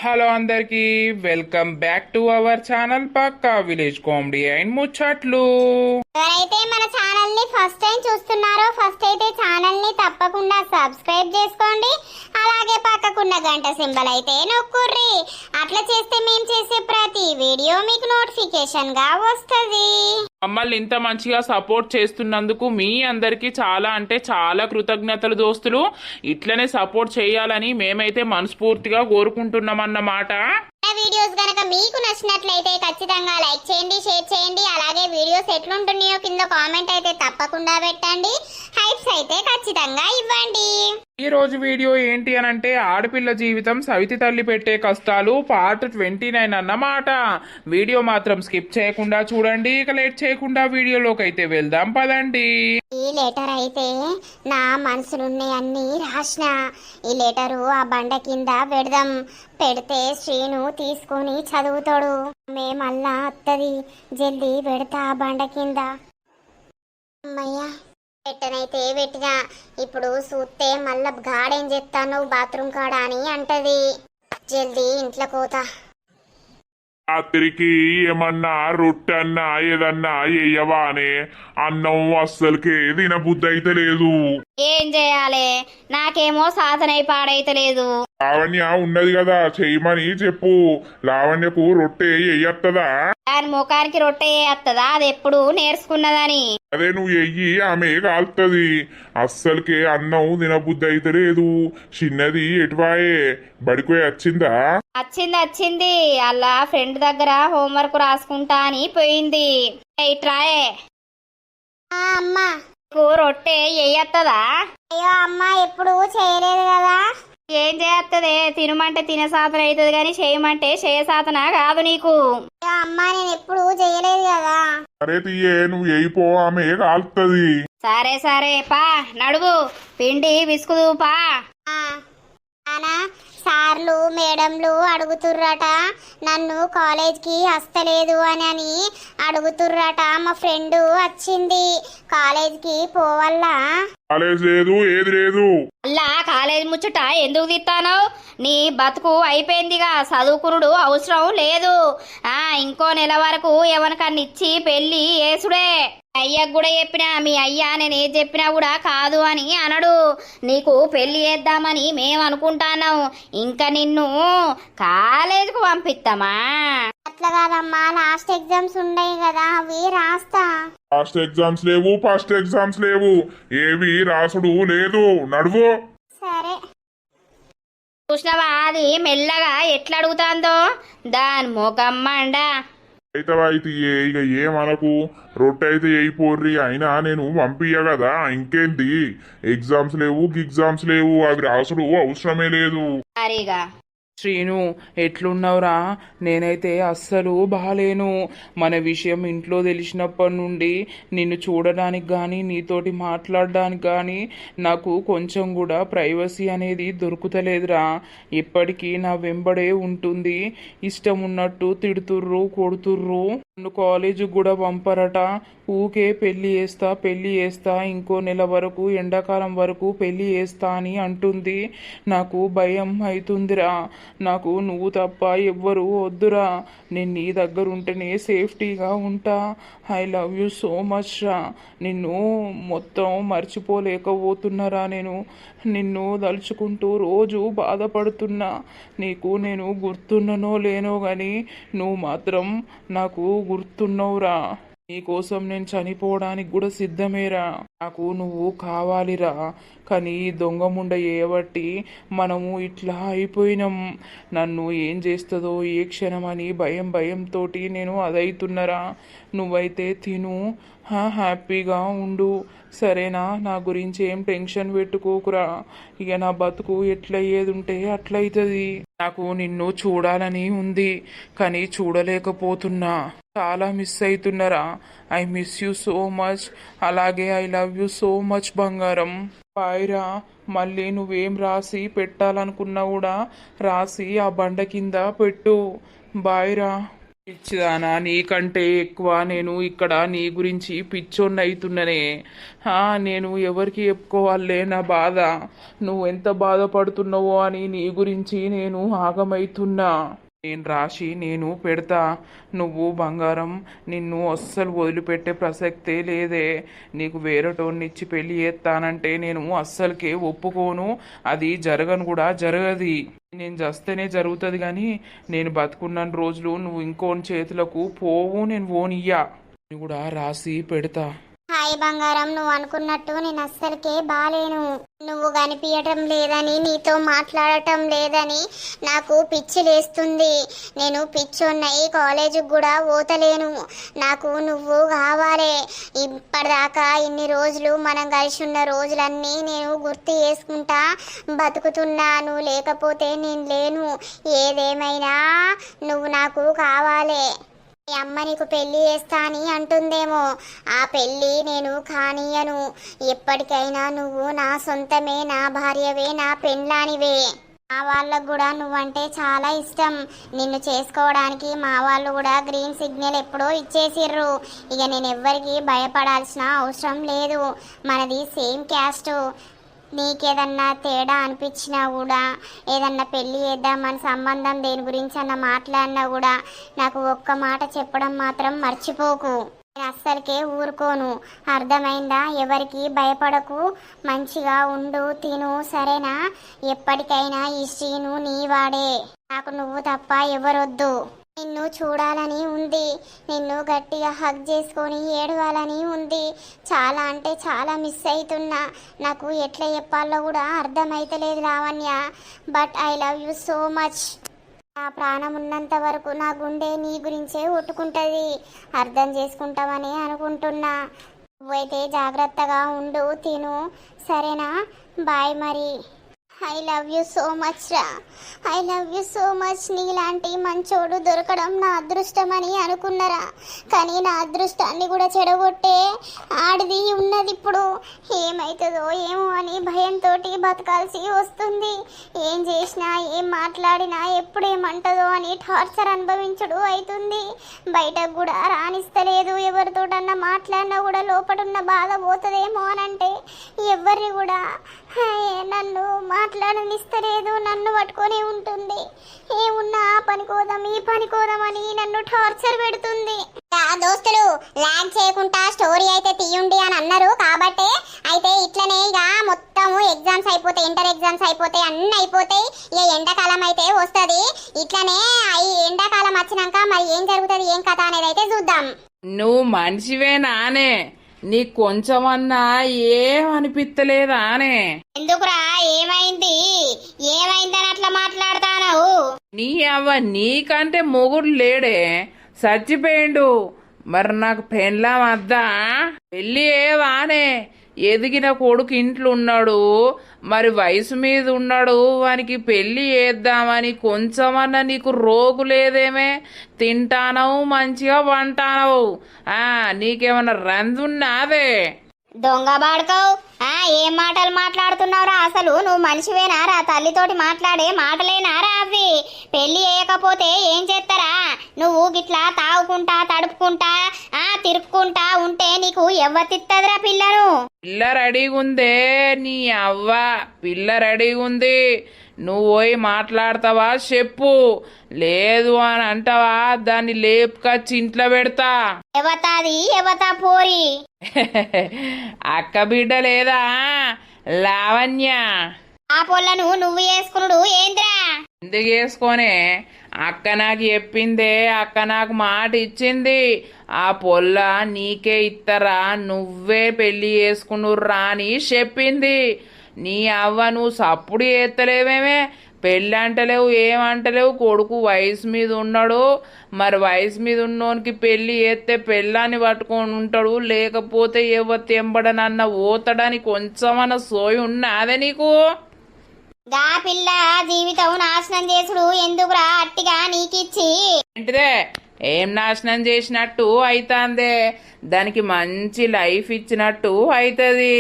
Hello అందరికి, welcome back to our channel పక్కా village comedy and ముచ్చట్లు. ఎవరైతే మన ఛానల్ ని ఫస్ట్ టైం చూస్తున్నారో ఫస్ట్ అయితే ఛానల్ ని తప్పకుండా సబ్స్క్రైబ్ చేసుకోండి. అలాగే పక్కకున్న గంట సింబల్ అయితే నొక్కుర్రి. అట్లా చేస్తే మేము చేసే ప్రతి వీడియో మీకు నోటిఫికేషన్ గా వస్తుంది. మమ్మల్ని ఇంత మంచిగా సపోర్ట్ చేస్తున్నందుకు మీ అందరికి చాలా అంటే చాలా కృతజ్ఞతలు దోస్తులు. ఇట్లనే సపోర్ట్ చేయాలని మేమైతే మనస్ఫూర్తిగా కోరుకుంటున్నామన్నమాట. వీడియోస్ గనక మీకు నచ్చినట్లయితే ఖచ్చితంగా లైక్ చేయండి, షేర్ చేయండి. అలాగే వీడియోస్ ఎట్లుంటున్నాయో కింద కామెంట్ అయితే తప్పకుండా పెట్టండి. హైప్స్ అయితే ఖచ్చితంగా ఇవ్వండి. ఈ రోజు వీడియో ఏంటి అని అంటే ఆడపిల్ల జీవితం సవితి తల్లి పెట్టే కష్టాలు పార్ట్ 29 అన్నమాట. వీడియో మాత్రం స్కిప్ చేయకుండా చూడండి. ఇక లేట్ చేయకుండా వీడియోలోకి అయితే వెళ్దాం పదండి. ఈ లెటర్ అయితే నా మనసులున్న అన్ని రాసిన. ఈ లెటరు ఆ బండ కింద పెడితే శ్రీను తీసుకొని చదువుతాడు. మేమల్లా అత్తది జల్దీ పెడతా ఆ బండ కింద. అమ్మయ్యా పెట్టనైతే పెట్టినా. ఇప్పుడు చూస్తే మళ్ళా గాడేం చెప్తాను బాత్రూమ్ కాడ అని అంటది. జల్దీ ఇంట్లో కోతా. రాత్రికి ఏమన్నా రొట్టె అన్నా ఏదన్నా వేయవా అనే అన్నం అస్సలకే తినబుద్ధి అయితే లేదు. ఏం చేయాలి, నాకేమో సాధనై పాడైతలేదు. లావణ్య ఉన్నది కదా చెయ్యమని చెప్పు. లావణ్యకు రొట్టె వేయత్తదా? దాని ముఖానికి రొట్టె వేయత్తదా? అది ఎప్పుడు నేర్చుకున్నదని. అదే నువ్వు వెయ్యి ఆమె కాలుతుంది. అస్సలకే అన్నం తినబుద్ధి అయితే లేదు. చిన్నది ఎటువాయే బడికోయి వచ్చిందా? వచ్చింది అలా ఫ్రెండ్ దగ్గర హోంవర్క్ రాసుకుంటా అని పోయింది. ఇట్రాయే అమ్మా రొట్టె వేయత్తదా? అయ్యో అమ్మా ఎప్పుడు చేయలేదు కదా. ఏం చేస్తదే, తినమంటే తినే సాధన అవుతుంది కానీ చేయమంటే చేయ సాధన కాదు నీకు. అయ్యో అమ్మా నేను ఎప్పుడు చేయలేదు కదా. సరే తీయే నువ్వు వేయిపో ఆమె కాలుతుంది. సరే పా నడువు, పిండి విసుకుదు పా. నానా సార్లు మేడంలు అడుగుతుర్రట నన్ను కాలేజ్కి వస్తలేదు అని అడుగుతుర్రట. మా ఫ్రెండ్ వచ్చింది కాలేజ్కి పోవల్లా. కాలేజ్ లేదు ఏది లేదు. అల్లా కాలేజ్ ముచ్చట ఎందుకు తిత్తానో? నీ బతుకు అయిపోయిందిగా, చదువుకునుడు అవసరం లేదు. ఇంకో నెల వరకు ఎవరికన్నా ఇచ్చి పెళ్లి చేసుడే. అయ్యకు కూడా చెప్పినా, మీ అయ్యా నేను ఏది చెప్పినా కూడా కాదు అని అనడు. నీకు పెళ్లి చేద్దామని మేము అనుకుంటాన్నాం. ఇంకా నిన్ను కాలేజీకి పంపిస్తామా? అట్లా కాదమ్మా, లాస్ట్ ఎగ్జామ్స్ ఉన్నాయి కదా అవి రాస్తా. లాస్ట్ ఎగ్జామ్స్ లేవు, ఫస్ట్ ఎగ్జామ్స్ లేవు, ఏవి రాసుడు లేదు. నడువు. సరే చూసినవా అది మెల్లగా ఎట్లా అడుగుతాందో? దాని మొగమ్మండ. అయితే ఇక ఏమనకు. రొట్టె అయితే వేయిపోర్రి. అయినా నేను పంపియ్య కదా, ఇంకేంటి. ఎగ్జామ్స్ లేవు గిగ్జామ్స్ లేవు, అవి రాసుడు అవసరమే లేదు. సరిగా శ్రీను ఎట్లున్నావురా? నేనైతే అస్సలు బాలేను. మన విషయం ఇంట్లో తెలిసినప్పటి నుండి నిన్ను చూడడానికి కానీ నీతోటి మాట్లాడడానికి కానీ నాకు కొంచెం కూడా ప్రైవసీ అనేది దొరుకుతలేదురా. ఇప్పటికీ నా వెంబడే ఉంటుంది. ఇష్టం ఉన్నట్టు తిడుతుర్రు కొడుతుర్రు. నన్ను కాలేజీకి కూడా పంపరట. ఊకే పెళ్లి చేస్తా ఇంకో నెల వరకు ఎండాకాలం వరకు పెళ్లి చేస్తా అని అంటుంది. నాకు భయం అవుతుందిరా. నాకు నువ్వు తప్ప ఎవ్వరు వద్దురా. నేను నీ దగ్గర ఉంటేనే సేఫ్టీగా ఉంటా. I love you so much రా. నిన్ను మొత్తం మర్చిపోలేకపోతున్నారా. నేను నిన్ను దలుచుకుంటూ రోజు బాధపడుతున్నా. నీకు నేను గుర్తున్నానో లేనో కానీ నువ్వు మాత్రం నాకు గుర్తున్నావురా. నీకోసం నేను చనిపోవడానికి కూడా సిద్ధమేరా. నాకు నువ్వు కావాలిరా. కానీ దొంగముండ చేయబట్టి మనము ఇట్లా అయిపోయినాం. నన్ను ఏం చేస్తుందో ఏ క్షణమని భయంతో నేను అదైతున్నరా. నువ్వైతే తిను, హ్యాపీగా ఉండు, సరేనా? నా గురించి ఏం టెన్షన్ పెట్టుకోకురా. ఇక నా బతుకు ఎట్లయ్యేది ఉంటే అట్లయితుంది. నాకు నిన్ను చూడాలని ఉంది కానీ చూడలేకపోతున్నా. చాలా మిస్ అవుతున్నారా. I miss you so much. అలాగే I love you so much బంగారం. బాయ్రా. మళ్ళీ నువ్వేం రాసి పెట్టాలనుకున్నా కూడా రాసి ఆ బండ కింద పెట్టు. బాయ్రా. పిచ్చిదానా, నీకంటే ఎక్కువ నేను ఇక్కడ నీ గురించి పిచ్చోన్ని అవుతున్ననే. నేను ఎవరికి చెప్పుకోవాలే నా బాధ. నువ్వు ఎంత బాధపడుతున్నావో అని నీ గురించి నేను ఆగమైతున్నా. నేను రాసి నేను పెడతా. నువ్వు బంగారం, నిన్ను అస్సలు వదిలిపెట్టే ప్రసక్తే లేదే. నీకు వేరేటోన్నిచ్చి పెళ్లి చేస్తానంటే నేను అస్సలకే ఒప్పుకోను. అది జరగను కూడా జరగది. నేను చస్తేనే జరుగుతుంది కానీ నేను బతుకున్న రోజులు నువ్వు ఇంకోని చేతులకు పోవు. నేను పోనియ్యా. నేను కూడా రాసి పెడతా. హాయ్ బంగారం, నువ్వు అనుకున్నట్టు నేను అస్సలకే బాలేను. నువ్వు కనిపించటం లేదని, నీతో మాట్లాడటం లేదని నాకు పిచ్చి లేస్తుంది. నేను పిచ్చోన్నయి కాలేజీకి కూడా పోతలేను. నాకు నువ్వు కావాలి. ఇప్పటిదాకా ఇన్ని రోజులు మనం కలిసి ఉన్న రోజులన్నీ నేను గుర్తు చేసుకుంటా బతుకుతున్నా. నువ్వు లేకపోతే నేను లేను. ఏదేమైనా నువ్వు నాకు కావాలి. మీ అమ్మ నీకు పెళ్లి చేస్తా అని అంటుందేమో. ఆ పెళ్లి నేను కానియను. ఎప్పటికైనా నువ్వు నా సొంతమే, నా భార్యవే, నా పెండ్లానివే. మా వాళ్ళకు కూడా నువ్వంటే చాలా ఇష్టం. నిన్ను చేసుకోవడానికి మా వాళ్ళు కూడా గ్రీన్ సిగ్నల్ ఎప్పుడో ఇచ్చేసిర్రు. ఇక నేను ఎవ్వరికి భయపడాల్సిన అవసరం లేదు. మనది సేమ్ క్యాస్ట్. నీకేదన్నా తేడా అనిపించినా కూడా, ఏదన్నా పెళ్ళి చేద్దామని సంబంధం దేని గురించి అన్న మాట్లాడినా కూడా నాకు ఒక్క మాట చెప్పడం మాత్రం మర్చిపోకు. నేను అస్సలకే ఊరుకోను. అర్థమైందా? ఎవరికి భయపడకు. మంచిగా ఉండు, తిను, సరేనా? ఎప్పటికైనా ఈ శ్రీను నీవాడే. నాకు నువ్వు తప్ప ఎవరొద్దు. నిన్ను చూడాలని ఉంది. నిన్ను గట్టిగా హగ్ చేసుకొని ఏడవాలని ఉంది. చాలా అంటే చాలా మిస్ అవుతున్నా. నాకు ఎట్లా చెప్పాలో కూడా అర్థమైతలేదు Lavanya. But I love you so much. నా ప్రాణం ఉన్నంత వరకు నా గుండె నీ గురించే కొట్టుకుంటుంది. అర్థం చేసుకుంటావని అనుకుంటున్నా. నువ్వైతే జాగ్రత్తగా ఉండు, తిను, సరేనా? బాయ్ మరి. I love you so much రా. I love you so much. నీలాంటి మంచోడు దొరకడం నా అదృష్టమని అనుకున్నరా, కానీ నా అదృష్టాన్ని కూడా చెడగొట్టే ఆడిది ఉన్నది. ఇప్పుడు ఏమవుతుందో ఏమో అని భయంతో బతకాల్సి వస్తుంది. ఏం చేసినా, ఏం మాట్లాడినా ఎప్పుడేమంటుందో అని టార్చర్ అనుభవించడు అవుతుంది. బయటకు కూడా రాణిస్తలేదు. ఎవరితోటన్నా మాట్లాడినా కూడా లోపడున్న బాధ పోతుందేమో అని అంటే ఎవరిని కూడా నన్ను మాట్లాడనిస్తలేదు. నన్ను పట్టుకొని ఉంటుంది. ఏమున్నా ఆ పనికోదాం, ఈ పనికోదామని నన్ను టార్చర్ పెడుతుంది. దోస్తులు ల్యాగ్ చేయకుండా స్టోరీ అయితే తీయండి అని అన్నారు. కాబట్టి అయితే ఇట్లనే ఇక మొత్తము ఎగ్జామ్స్ అయిపోతాయి, ఇంటర్ ఎగ్జామ్స్ అయిపోతాయి, అన్నీ అయిపోతాయి. ఇక ఎండాకాలం అయితే వస్తుంది. ఇట్లనే ఈ ఎండాకాలం వచ్చినాక మరి ఏం జరుగుతుంది, ఏం కథ అనేది అయితే చూద్దాం. నువ్వు మనిషివే నానే? నీకు కొంచెమన్నా ఏమనిపిస్తలేదానే? ఎందుకురా, ఏమైంది? ఏమైందని అట్లా మాట్లాడతాను? నీ అవ్వ నీకంటే మొగుడు లేడే, చచ్చిపోయిండు. మరి నాకు పెళ్ళాం వద్దా? పెళ్ళి ఏవానే? ఎదిగిన కొడుకు ఇంట్లో ఉన్నాడు, మరి వయసు మీద ఉన్నాడు, వానికి పెళ్ళి చేద్దామని కొంచెమన్నా నీకు రోగు లేదేమే? తింటానవు, మంచిగా వంటానవు. నీకేమన్నా రందున్నావే? దొంగ బాడుకోవు. ఏం మాటలు మాట్లాడుతున్నావురా? అసలు నువ్వు మనిషివేనారా? తల్లితోటి మాట్లాడే మాటలేనారా అవి? పెళ్లి చేయకపోతే ఏం చేస్తారా? నువ్వు గిట్లా తాగుకుంటా, తడుపుకుంటా, తిరుపుకుంటా ఉంటే నీకు ఎవ్వతిత్తదిరా పిల్లను? పిల్ల రెడీగుందే నీ అవ్వ, పిల్ల రెడీగుంది. నువ్వు పోయి మాట్లాడతావా చెప్పు, లేదు అని అంటావా దాన్ని లేపుకొచ్చి ఇంట్లో పెడతా. ఎవతాది? ఎవతా పోరి? అక్క బిడ్డ లేదా లావణ్య? ఆ పొల్లను నువ్వు వేసుకున్నాడు ఏంద్రా? ఎందుకు వేసుకొనే? అక్క నాకు చెప్పిందే, అక్క నాకు మాట ఇచ్చింది. ఆ పొల్ల నీకే ఇత్తరా, నువ్వే పెళ్లి చేసుకునుర్రా అని చెప్పింది. నీ అవ్వ నువ్వు సప్పుడు చేస్తలేవేమే? పెళ్ళి అంటలేవు, ఏమంటలేవు. కొడుకు వయసు మీద ఉన్నాడు, మరి వయసు మీద ఉన్నోనికి పెళ్ళి చేస్తే పెళ్ళాన్ని పట్టుకొని ఉంటాడు, లేకపోతే ఎవరు ఎంబడనన్న పోతాడని కొంచెమన్నా సోయి ఉన్నాదే నీకు? గా పిల్ల జీవితం నాశనం చేసుడు ఎందుకురా అట్టిగా నీకిచ్చి? ఏంటిదే ఏం నాశనం చేసినట్టు అయితాందే? దానికి మంచి లైఫ్ ఇచ్చినట్టు అవుతుంది.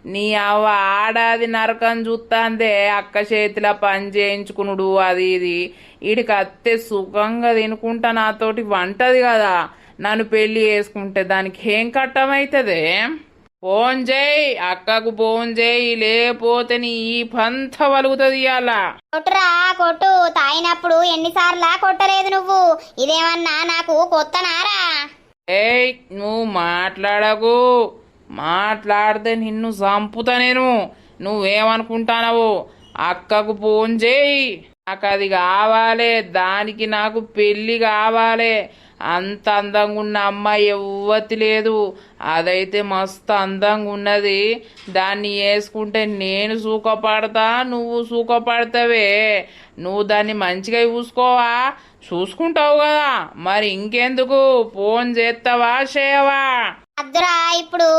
నీ అవ్వ ఆడాది నరకం చూస్తాందే అక్క చేతిలో పని చేయించుకునుడు అది ఇది ఈడికి అత్తే సుఖంగా తినుకుంటా నాతోటి వంటది కదా నన్ను పెళ్లి చేసుకుంటే దానికి ఏం కట్టమవుతుంది ఫోన్ చేయి అక్కకు ఫోన్ చేయి లేకపోతే నీ ఈ పంత వలుగుతుంది ఇవాళ కొట్టురా కొట్టు తాగినప్పుడు ఎన్నిసార్లా కొట్టలేదు నువ్వు ఇదేమన్నా నాకు కొత్త నారా ఏయ్ నువ్వు మాట్లాడకు మాట్లాడితే నిన్ను చంపుతా నేను నువ్వేమనుకుంటానవు అక్కకు ఫోన్ చేయి నాకు అది కావాలి దానికి నాకు పెళ్లి కావాలి అంత అందంగా ఉన్న అమ్మాయి ఎవ్వతి లేదు అదైతే మస్తు అందంగా ఉన్నది దాన్ని వేసుకుంటే నేను సూఖపడతా నువ్వు సూఖపడతావే నువ్వు దాన్ని మంచిగా చూసుకోవా చూసుకుంటావు కదా మరి ఇంకెందుకు ఫోన్ చేస్తావా చేయవా అద్దురా ఇప్పుడు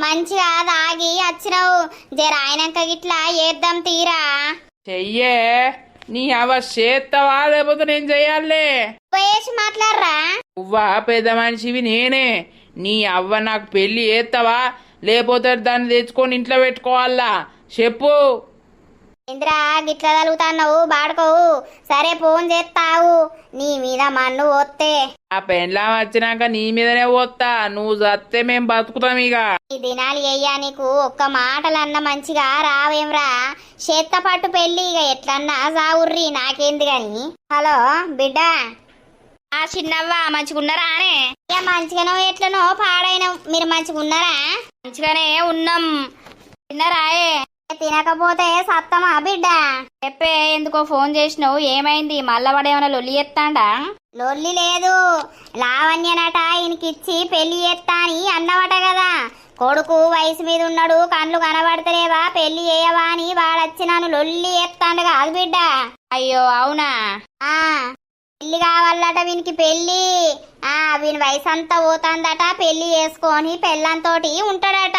మంచిగా తాగి వచ్చినావు జర ఆయనక గిట్లా ఏద్దాం తీరా చెయ్యే నీ అవ చేస్తావా లేకపోతే నేను చెయ్యాలే పోయేసి మాట్లాడరా నువ్వా పెద్ద మనిషివి నేనే నీ అవ్వ నాకు పెళ్లి చేస్తావా లేకపోతే దాన్ని తెచ్చుకొని ఇంట్లో పెట్టుకోవాలా చెప్పు ఇంద్రా గిట్లా తలుగుతావు బాడుకోవు సరే ఫోన్ చేస్తావు నీ మీద మన్ను పోతే ఆ పెండ్లాం వచ్చినాక నీ మీదనే పోతా నువ్వు చస్తే మేం బతుకుతాం ఇక ఈ దినాలు అయ్యా నీకు ఒక్క మాటలన్న మంచిగా రావేమ్రా చేత్త పట్టు పెళ్లి ఇక ఎట్లన్నా సావుర్రి నాకేంది గాని హలో బిడ్డ ఆ చిన్నవ్వ మంచిగున్నారా అనే ఇక మంచిగానో ఎట్లనో పాడైన మీరు మంచిగున్నారా మంచిగానే ఉన్నాం తిన్నరాయే తినకపోతే సత్తమా బిడ్డ చెప్పే ఎందుకో ఫోన్ చేసినావు ఏమైంది మళ్ళా వాడు ఏమైనా లొల్లి ఎత్తాండా లొల్లి లేదు లావణ్యనట ఈయనకిచ్చి పెళ్లి చేస్తా అని అన్నవట కదా కొడుకు వయసు మీద ఉన్నాడు కళ్ళు కనబడతలేవా పెళ్లి చేయవా అని వాడొచ్చి నన్ను లొల్లి ఎత్తాండు కాదు బిడ్డ అయ్యో అవునా ఆ పెళ్లి కావాలట వీనికి పెళ్లి వీని వయసు అంతా పోతాందట పెళ్లి చేసుకొని పెళ్ళంతోటి ఉంటాడట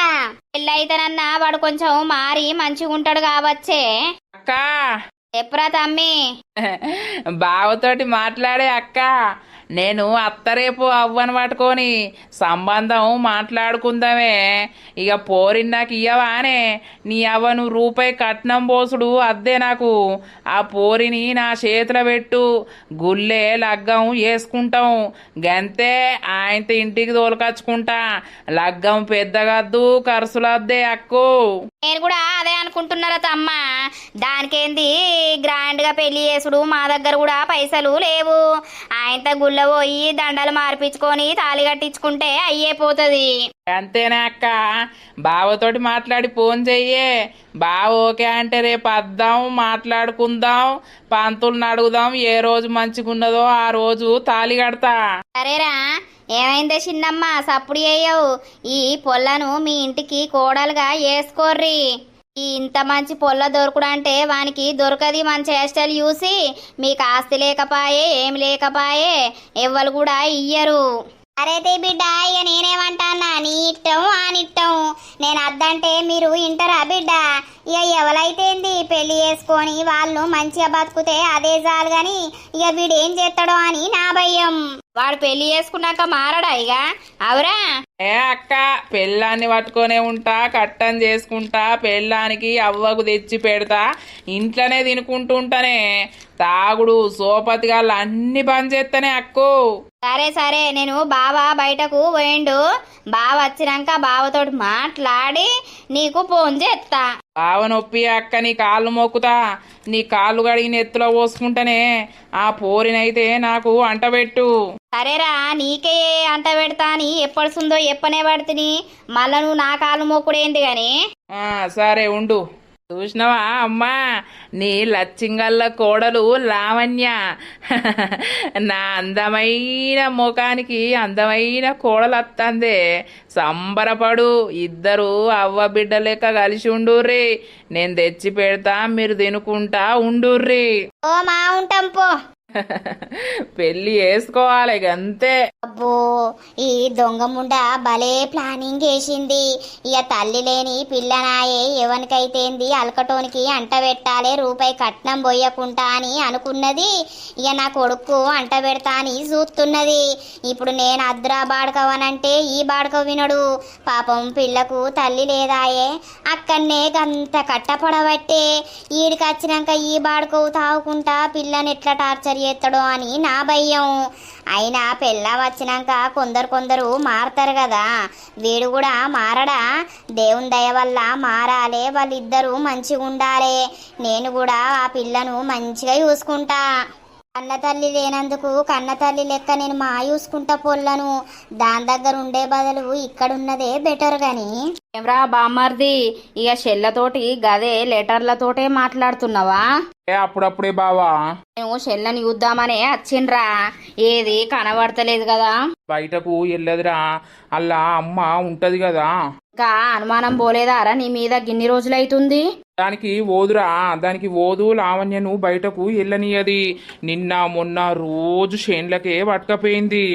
పెళ్ళైతేనన్నా వాడు కొంచెం మారి మంచిగా ఉంటాడు కావచ్చే అక్క చెప్పురా తమ్మి బావతోటి మాట్లాడే అక్క నేను అత్తరేపు అవ్వను పట్టుకొని సంబంధం మాట్లాడుకుందామే ఇక పోరిని నాకు ఇయ్యవానే నీ అవ్వ నువ్వు రూపాయి కట్నం పోసుడు అద్దే నాకు ఆ పోరిని నా చేతిలో పెట్టు గుళ్ళే లగ్గం వేసుకుంటాం గంతే ఆయనతో ఇంటికి తోలుకొచ్చుకుంటా లగ్గం పెద్దగద్దు ఖర్చులు అద్దే అక్కు నేను కూడా అదే అనుకుంటున్నారా తమ్మ దానికేంది గ్రాండ్ గా పెళ్లి చేసుడు మా దగ్గర కూడా పైసలు లేవు ఆయనతో గుళ్ళ పోయి దండలు మార్పించుకొని తాళి కట్టించుకుంటే అయ్యే పోతుంది అంతేనా అక్క బావతోటి మాట్లాడి ఫోన్ చెయ్యే బావ ఓకే అంటే రేపు వద్దాం మాట్లాడుకుందాం పంతుల్ని అడుగుదాం ఏ రోజు మంచిగున్నదో ఆ రోజు తాళి కడతా సరేరా ఏమైందే చిన్నమ్మ సప్పుడు చేయవు ఈ పొల్లను మీ ఇంటికి కోడలుగా వేసుకోర్రి ఈ ఇంత మంచి పొల్ల దొరకడంటే వానికి దొరకది మన చేష్టలు చూసి మీకు ఆస్తి లేకపాయే ఏమి లేకపాయే ఎవ్వరు కూడా ఇయ్యరు అరైతే బిడ్డ ఇక నేనేమంటానా నీ ఇట్టం ఆనిట్టం నేను అద్దంటే మీరు ఇంటరా బిడ్డ ఇక ఎవరైతేంది పెళ్లి చేసుకొని వాళ్ళు మంచిగా బతుకుతే అదే చాలు గాని ఇక వీడు ఏం చేస్తాడో అని నా భయం వాడు పెళ్లి చేసుకున్నాక మారడా ఇక అవురా ఏ అక్క పెళ్ళాన్ని పట్టుకొనే ఉంటా కట్టం చేసుకుంటా పెళ్ళానికి అవ్వకు తెచ్చి పెడతా ఇంట్లోనే తినుకుంటుంటానే తాగుడు సోపతిగాళ్ళు అన్ని బంద్ చేస్తానే అక్కు సరే సరే నేను బావ బయటకు పోయిండు బావ వచ్చినాక బావతోటి మాట్లాడి నీకు ఫోన్ చేస్తా బావ నొప్పి అక్క నీ కాళ్ళు మొక్కుతా నీ కాళ్ళు కడిగిన ఎత్తులో పోసుకుంటానే ఆ పోరినైతే నాకు అంటబెట్టు సరేరా నీకే అంట పెడతా అని ఎప్పడుస్తుందో ఎప్పనే పడుతుంది మళ్ళా నువ్వు నా కాలు మొక్కుడేంది గాని సరే ఉండు చూసినావా అమ్మా నీ లచ్చింగల్ల కోడలు లావణ్య నా అందమైన ముఖానికి అందమైన కోడలు వత్తందే సంబరపడు ఇద్దరు అవ్వ బిడ్డ లెక్క కలిసి ఉండుర్రి నేను తెచ్చి పెడతా మీరు తినుకుంటా ఉండుర్రి ఓ మా ఉంటాం పో పెళ్లి వేసుకోవాలి అంతే. అబ్బో ఈ దొంగ ముండ భలే ప్లానింగ్ వేసింది. ఇక తల్లి లేని పిల్లనాయే ఎవరికైతేంది అలకటోనికి అంట పెట్టాలి, రూపాయి కట్నం పోయకుంటా అని అనుకున్నది. ఇక నా కొడుకు అంట పెడతా అని చూస్తున్నది. ఇప్పుడు నేను అద్రా బాడకవనంటే ఈ బాడక వినడు. పాపం పిల్లకు తల్లి లేదాయే, అక్కడనే గంత కట్టపడబట్టే ఈడికి వచ్చినాక ఈ బాడకవు తాగుకుంటా పిల్లని ఎట్లా టార్చర్ చేస్తాడో అని నా భయం. అయినా పెళ్ళ వచ్చినాక కొందరు మారతారు కదా, వీడు కూడా మారడా? దేవుని దయ వల్ల మారాలే, వాళ్ళిద్దరూ మంచిగా ఉండాలి. నేను కూడా ఆ పిల్లను మంచిగా చూసుకుంటా. కన్న తల్లి లేనందుకు కన్న తల్లి లెక్క నేను మా చూసుకుంటా పొల్లను. దాని దగ్గర ఉండే బదులు ఇక్కడున్నదే బెటర్ గాని. ఏమ్రా బామ్మర్ది, ఇక చెల్లతోటి గదే లెటర్లతోటే మాట్లాడుతున్నావా? అప్పుడప్పుడే బావా, మేము చెల్లని చూద్దామనే వచ్చిండ్రా, ఏది కనబడతలేదు కదా. బయటకు వెళ్ళదురా, అలా అమ్మ ఉంటది కదా. ఇంకా అనుమానం పోలేదారా నీ మీద గిన్ని రోజులైతుంది? దానికి ఓదురా, దానికి ఓదు లావణ్యను బయటకు వెళ్ళనియది. నిన్న మొన్న రోజు చేన్లకే పట్టుకపోయింది.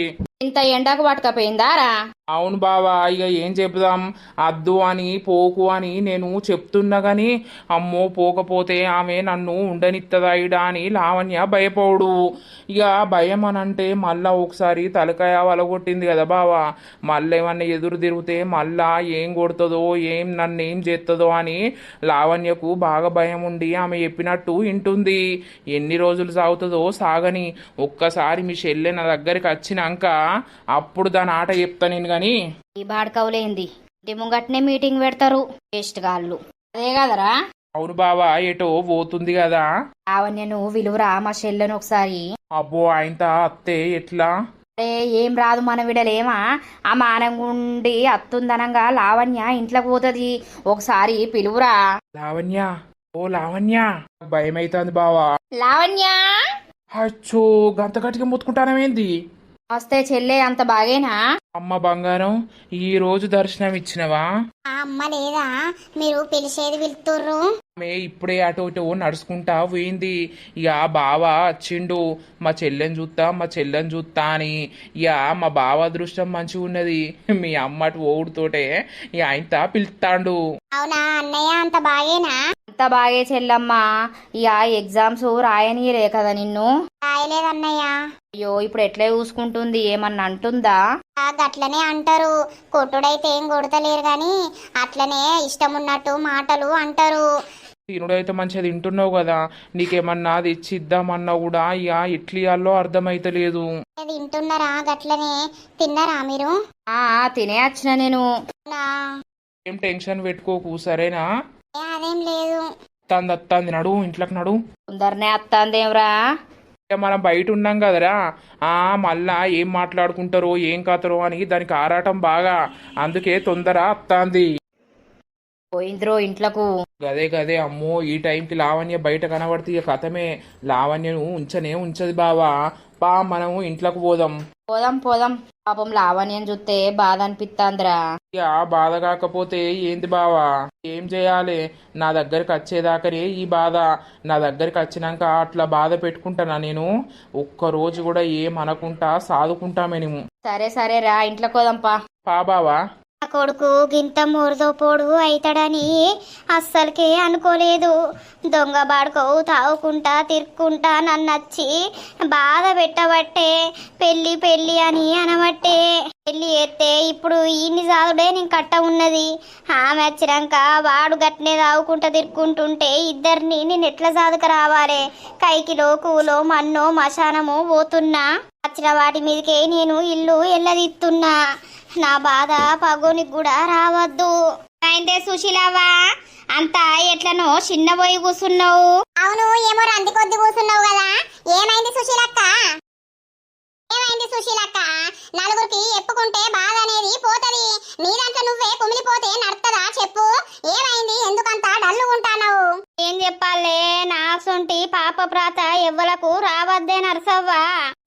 ఇంత ఎండకు పట్టుకపోయిందారా? అవును బావా, ఇక ఏం చెప్దాం, అద్దు అని పోకు అని నేను చెప్తున్నా గాని అమ్మో పోకపోతే ఆమె నన్ను ఉండనిత్తదాయిడా అని లావణ్య భయపోడు. ఇక భయం అనంటే మళ్ళా ఒకసారి తలకాయ వలగొట్టింది కదా బావా, మళ్ళీ ఏమన్నా ఎదురు తిరిగితే మళ్ళా ఏం కొడుతుందో ఏం నన్ను ఏం చేస్తుందో అని లావణ్యకు బాగా భయం ఉండి ఆమె చెప్పినట్టు వింటుంది. ఎన్ని రోజులు సాగుతుందో సాగని, ఒక్కసారి మీ చెల్లె నా దగ్గరికి వచ్చినాక అప్పుడు దాని ఆట చెప్తా నేను. గాని ఈ బాడకవులేంది ఇంటి ముంగట్నే మీటింగ్ పెడతారు వేస్ట్ గాళ్ళు, అదే కదరా? అవును బావా, ఎటో పోతుంది కదా. లావణ్యను విలువరా మా చెల్లెను ఒకసారి. అబ్బో ఆయనత అత్తే ఎట్లా? అరే ఏం రాదు, మన విడలేమా? ఆ మానంగుండి అత్తుందనంగా లావణ్య ఇంట్లోకి పోతుంది, ఒకసారి పిలువురా. లావణ్య, ఓ లావణ్య, భయం అవుతుంది బావా. లావణ్య, అచ్చో గంత గట్టిగా ముత్తుకుంటానమేంది? వస్తే చెల్లె అంత బాగేనా? అమ్మ బంగారం, ఈ రోజు దర్శనం ఇచ్చినవా? ఆ అమ్మ లేదా, మీరు పిలిచేది పిలుతుర్రు. ఆమె ఇప్పుడే అటు ఇటు నడుచుకుంటా పోయింది. ఇక బావ వచ్చిండు, మా చెల్లెని చూస్తా అని. ఇక మా బావ అదృష్టం మంచిగా ఉన్నది, మీ అమ్మ అటు ఓడుతోటే ఇక ఆయనత పిలుస్తాండు. అవునా అన్నయ్య, అంత బాగేనా? అంత బాగే చెల్లమ్మ. ఇక ఎగ్జామ్స్ రాయనీయలే కదా నిన్ను? రాయలేదన్నయ్య. అయ్యో ఇప్పుడు ఎట్లా చూసుకుంటుంది, ఏమన్నా అంటుందా? గట్లనే అంటారు, కొట్టుడైతే ఏం కొడతలేరు గాని అట్లనే ఇష్టం ఉన్నట్టు మాటలు అంటారు. తినుడైతే మంచిగా తింటున్నావు కదా, నీకేమన్నా తెచ్చి ఇద్దామన్నా కూడా ఇక ఎట్లియాలో అర్థమైతలేదు. తింటున్నారా? గట్లనే తిన్నారా మీరు? తినే వచ్చిన నేను. ఏం టెన్షన్ పెట్టుకోకు సరేనా? అదేం లేదు. అత్తాంది నడు, ఇంట్లోకి నడు. తొందరనే అత్తాందేమ్రా. మనం బయట ఉన్నాం కదరా, మళ్ళా ఏం మాట్లాడుకుంటారో ఏం కాతారో అని దానికి ఆరాటం బాగా, అందుకే తొందర అత్తాంది. పోయింద్రో ఇంట్లకు. గదే అమ్మో, ఈ టైంకి లావణ్య బయట కనబడితే ఇక కథమే. లావణ్యను ఉంచది బావా, మనము ఇంట్లోకి పోదాం. పోదాం. పాపం లావణ్యం చూస్తే బాధ అనిపిస్తాందిరా. ఇక బాధ కాకపోతే ఏంది బావా, ఏం చేయాలి? నా దగ్గరికి వచ్చేదాకనే ఈ బాధ. నా దగ్గరికి వచ్చినాక అట్లా బాధ పెట్టుకుంటానా నేను? ఒక్కరోజు కూడా ఏం అనకుంటా సాదుకుంటా మేము. సరేరా ఇంట్లోకి పోదాంపా. బావా, నా కొడుకు గింత మూరదోపోడు అవుతాడని అస్సలకే అనుకోలేదు. దొంగ బాడుకో తాగుకుంటా తిరుక్కుంటా నన్ను వచ్చి బాధ పెట్టబట్టే పెళ్ళి అని అనబట్టే పెళ్ళి ఎత్తే ఇప్పుడు ఈయన్ని సాగుడే నేను కట్ట ఉన్నది. ఆమె వచ్చినాక వాడు గట్నే తాగుకుంటా తిరుక్కుంటుంటే ఇద్దరిని నేను ఎట్లా సాధక రావాలి? కైకిలో కూలో మన్నో మశానమో పోతున్నా, వచ్చిన వాటి మీదకే నేను ఇల్లు ఎల్లదిస్తున్నా. నా బాధ పగోనికి కూడా రావద్దు. అయితే సుశీలవ్వా, అంతా ఎట్లనో చిన్న పోయి కూర్చున్నావు? అవును, ఏమో రంది కొద్ది కూర్చున్నావు కదా. ఏమైంది సుశీలక్క? నలుగురికి ఎప్పుకుంటే బాధ అనేది పోతది, నీ దాంట్లో నువ్వే కుమిలిపోతే నడుతుందా చెప్పు? ఏమైంది? ఎందుకంతా డల్లు ఉంటావు? ఏం చెప్పాలే, నా సొంటి పాప ప్రాత ఎవ్వలకు రావద్దే నరసవ్వా.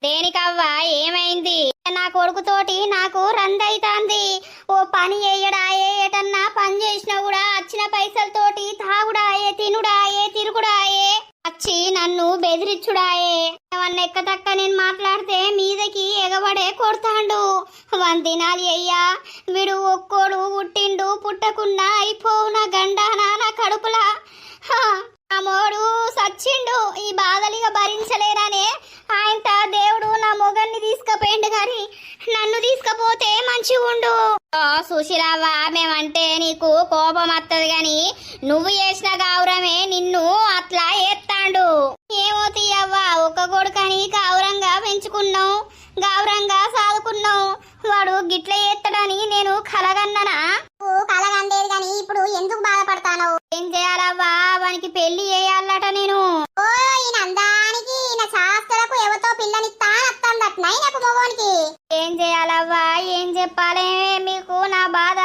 దేనికవ్వా, ఏమైంది? నా కొడుకుతోటి నాకు రందైతాంది. ఓ పని చేయడాయే, ఏటన్నా పని చేసినా కూడా వచ్చిన పైసలతోటి తాగుడాయే, తినుడాయే, తిరుగుడాయే. వచ్చి నన్ను బెదిరించుడాయే. ఏమన్నా ఎక్కతక్క నేను మాట్లాడితే మీదకి ఎగబడే కొడతాండు. వందినాలి అయ్యా, వీడు ఒక్కోడు పుట్టిండు, పుట్టకుండా అయిపోవు నా గండానా నా కడుపులా. నా మోడు సచ్చిండు, ఈ బాధలిగా భరించలేరానే ఆయన దేవుడు నా మొగన్ని తీసుకుపోయిండు గాని నన్ను తీసుకపోతే మంచిగా ఉండు. సుశీలవ్వ, మేమంటే నీకు కోపం వత్తది గాని నువ్వు చేసిన గౌరవమే నిన్ను అట్లా ఎత్తాండు. ఏమో తీయవ్వ, ఒక్క కొడుకని గౌరంగా పెంచుకున్నావు, గౌరంగా సాదుకున్నావు. వాడు గిట్ల ఎత్తడని నేను కలగన్ననా? కలగండేది గాని ఇప్పుడు ఎందుకు బాధపడతాను? ఏం చేయాలవ్వా, వానికి పెళ్లి చేయాలట నేను. ఓ ఈయన అందానికి ఈయన శాస్త్రకు ఎవతో పిల్లనిస్తా అత్తందట్నై నాకు మగోనికి. ఏం చేయాలవ్వా, ఏం చెప్పాలే మీకు నా బాధ?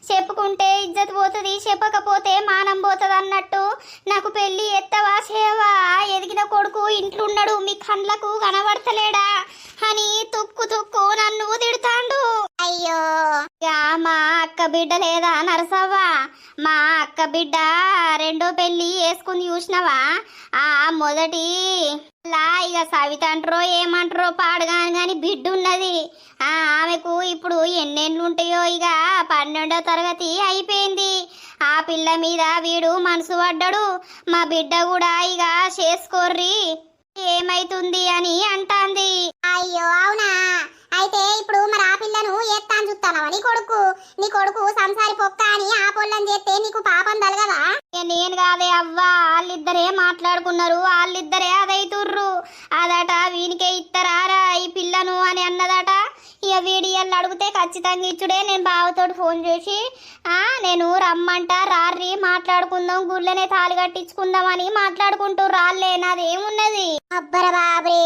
చెప్పుకుంటే ఇజ్జత్ పోతుంది, చెప్పకపోతే మానం పోతుంది అన్నట్టు నాకు పెళ్లి ఎత్తవా చేయవా? ఎదిగిన కొడుకు ఇంట్లున్నాడు, మీ కండ్లకు కనబడతలేడా అని తుక్కు తుక్కు నన్ను తిడతాండు. అయ్యో, మా అక్క బిడ్డ లేదా నరసవ్వ? మా అక్క బిడ్డ రెండో పెళ్లి వేసుకుని చూసినవా? ఆ మొదటి ఇక సవిత అంటారో ఏమంటారో పాడగాని గాని బిడ్డ ఉన్నది. ఆమెకు ఇప్పుడు ఎన్నెండ్లు ఉంటాయో, ఇక 12వ తరగతి అయిపోయింది. ఆ పిల్ల మీద వీడు మనసు పడ్డాడు. మా బిడ్డ కూడా ఇక చేసుకోర్రి ఏమైతుంది అని అంటాంది. అయ్యో అవునా? అయితే ఇప్పుడు మరి ఆ పిల్లను ఎత్తాను చూస్తానవా? నీ కొడుకు సంసారి పొక్క అని ఆ పొల్లని చేస్తే నీకు పాపం తలగదా? నేను కాదే అవ్వా, వాళ్ళిద్దరే మాట్లాడుకున్నారు, వాళ్ళిద్దరే అదైతుర్రు. అదట వీనికే ఇత్తరారా ఈ పిల్లను అని అన్నదట. ఇక వీడియోలు అడిగితే ఖచ్చితంగా ఇచ్చుడే. నేను బావతోటి ఫోన్ చేసి నేను రమ్మంట రారి మాట్లాడుకుందాం, గుళ్ళనే తాళి కట్టించుకుందాం అని మాట్లాడుకుంటూ రాళ్ళే. నాదేమున్నది? అబ్బర బాబే,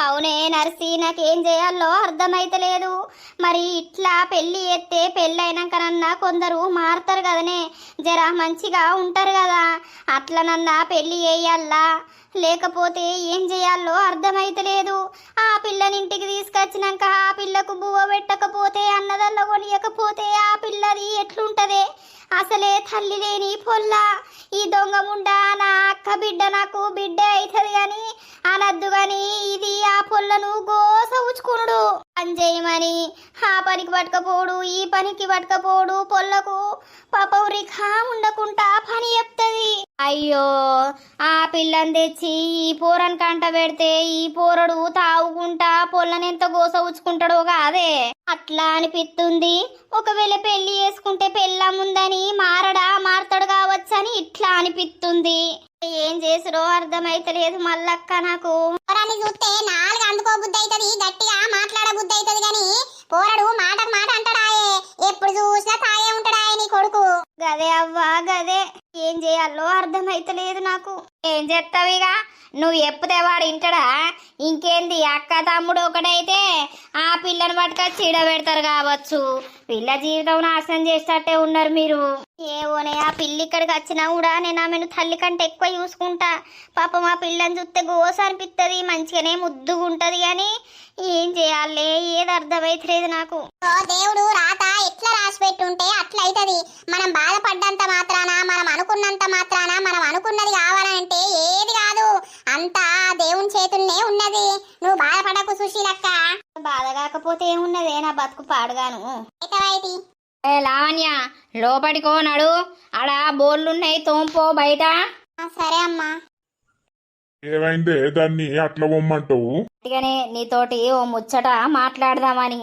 అవునే నర్సి, నాకేం చేయాలో అర్థమైతలేదు. మరి ఇట్లా పెళ్లి ఎత్తే పెళ్ళైనాకనన్నా కొందరు మారుతారు కదనే, జర మంచిగా ఉంటారు కదా. అట్లనన్నా పెళ్లి చేయాలా, లేకపోతే ఏం చేయాలో అర్థమైతలేదు. ఆ పిల్లనింటికి తీసుకొచ్చినాక ఆ పిల్లకు బువ్వ పెట్టకపోతే, అన్నదల్ల కొనియకపోతే ఆ పిల్లది ఎట్లుంటదే? అసలే తల్లి లేని పొల్ల. ఈ దొంగ ముండ నా అక్క బిడ్డ నాకు బిడ్డ అవుతుంది గాని అనద్దు గాని ఇది ఆ పొల్లను గోస ఉచ్చుకునుడు. పని చేయమని ఆ పనికి పట్టుకపోడు, ఈ పనికి పట్టుకపోడు. పొల్లకు పాపం రిఖా ఉండకుండా పని చెప్తుంది. అయ్యో, ఆ పిల్లని తెచ్చి ఈ పోరని కంట పెడితే ఈ పోరడు తాగుకుంటా పొల్లనెంత గోస ఉచ్చుకుంటాడో కాదే. అట్లా అనిపిస్తుంది. ఒకవేళ పెళ్లి చేసుకుంటే పెళ్ళముందని మారతాడు కావచ్చని ఇట్లా అనిపిస్తుంది. ఏం చేసుడో అర్థమైతలేదు మల్లక్క నాకు. పోరాన్ని చూస్తే నాలుగు అందుకో బుద్ధి అవుతుంది, గట్టిగా మాట్లాడ బుద్ధి అవుతుంది గాని పోరడు మాటకు మాట అంటాడాయే. ఎప్పుడు చూసినా తాగే ఉంటాడాయే నీ కొడుకు. గదే అవ్వా గదే, ఏం చేయాలో అర్థమైతలేదు నాకు. ఏం చేస్తావిగా, నువ్వు ఎప్పుతే వాడు ఇంటడా? ఇంకేంది, అక్క తమ్ముడు ఒకటైతే ఆ పిల్లని పట్టుకొచ్చి చీడ పెడతారు కావచ్చు. పిల్ల జీవితం నాశనం చేసేటట్టే ఉన్నారు మీరు. ఏవోనే, ఆ పిల్లి ఇక్కడికి వచ్చినా కూడా నేను ఆమెను తల్లి కంటే ఎక్కువ చూసుకుంటా. పాపం ఆ పిల్లని చూస్తే గోస అనిపిస్తుంది, మంచిగానే ముద్దుగా ఉంటది కానీ ఏం చేయాలి ఏది అర్థమైతలేదు నాకు. ఓ దేవుడు రాత ఎట్లా రాసి పెట్టుంటే అట్లా అవుతుంది. మనం బాధపడ్డంత మాత్రాన, మనం అనుకున్నంత మాత్రాన, మనం అనుకున్నది కావాలంటే ఏది కాదు, అంతా దేవుని చేతుల్నే ఉన్నది. నువ్వు బాధపడకు సుశీలక్క. బాధ కాకపోతే ఏమున్నదే, నా బతుకు పాడుగాను. అయితే ఏ లావణ్య, లోపడికో నడు, ఆడ బోర్లున్నాయి తోంపో బయట. సరే అమ్మా. ఏమైందే దాన్ని అట్లా పొమ్మంటావు? అందుకనే నీతోటి ఓ ముచ్చట మాట్లాడదామని